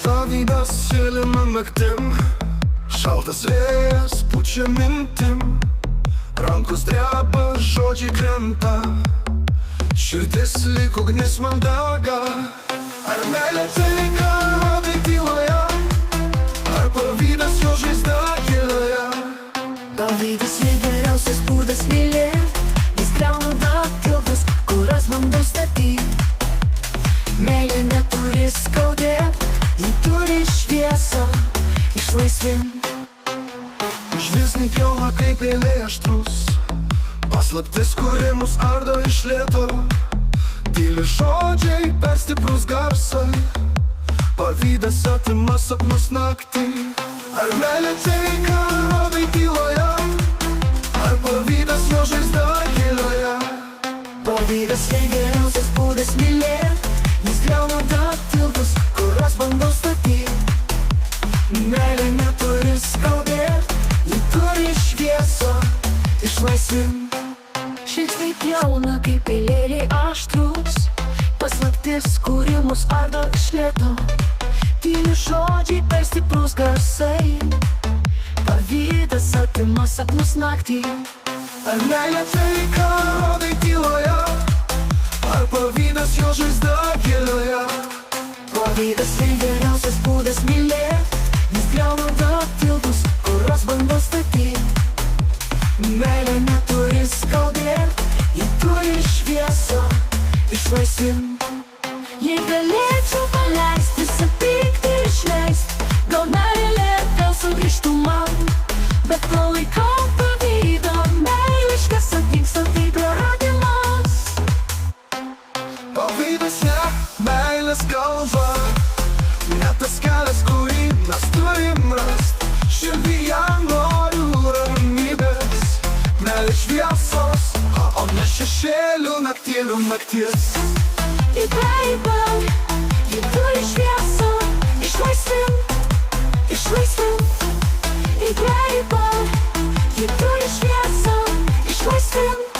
Pavydas šilina naktim, šaltas vėjas pučia mintim, rankos dreba, žodžiai krenta, širdis lyg ugnis man dega. Ar meilė tai, ką rodai tyloje, ar pavydas jo žaizda gilioje? Pavydas geriausias būdas mylėt, jis griauna dar tiltus, kurias bandau statyt. Meilė neturi skaudėt, ji turi šviesą išlaisvint. Žvilgsniai pjauna kaip eilė aštrus, paslaptis, kuri mus ardo iš lėto. Tyli žodžiai, per stiprus garsai, pavydas atima sapnus naktį. Ar meilė tai, ką rodai tyloje, ar pavydas jo žaizda gilioje? Pavydas geriausias būdas mylėt, jis griauna dar tiltus, kuriuos bandau statyt. Meilė neturi skaudėt, ji turi šviesą išlaisvint. Žvilgsniai pjauna kaip eilėliai aštrus, paslaptis, kuri mus ardo iš lėto. Tyli žodžiai, per stiprus garsai, pavydas atima sapnus naktį. Ar meilė tai, ką rodai tyloje, ar pavydas jo žaizda gilioje? Pavydas geriausias būdas mylėt, jis griauna dar tiltus, kuriuos bandau statyt. Meilė neturi skaudėt, ji turi šviesą išlaisvint. Jei galėčiau paleisti, sapykti ir išleist, gal meilė vėl sugrįžtų man. Bet palaikau pavydą, meiliškas atvyksta tai praradimas. Pavydas ne meilės kalba, ne tas kelias, kurį mes turim rast. Širdyje noriu ramybės, meilės šviesos, o ne šešėlių naktėlių nakties. Ji baby, ji turi šviesą išlaisvint, išlaisvint. Ji baby, ji turi šviesą išlaisvint,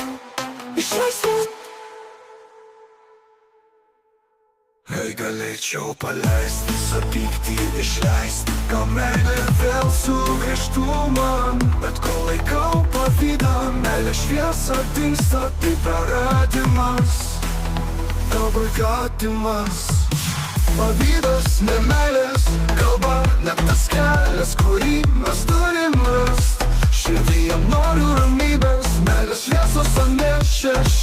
išlaisvint. Jei galėčiau paleisti, sapykti išleist, gal meilė vėl sugrįžtų man. Bet kol laikau pavydą, meilė šviesa dingsta, tai praradimas, pabaigatimas. Pavydas ne meilės kalba, ne tas kelias, kurį mes turim rast. Širdyje noriu ramybės, meilės šviesos, o ne šešėlių.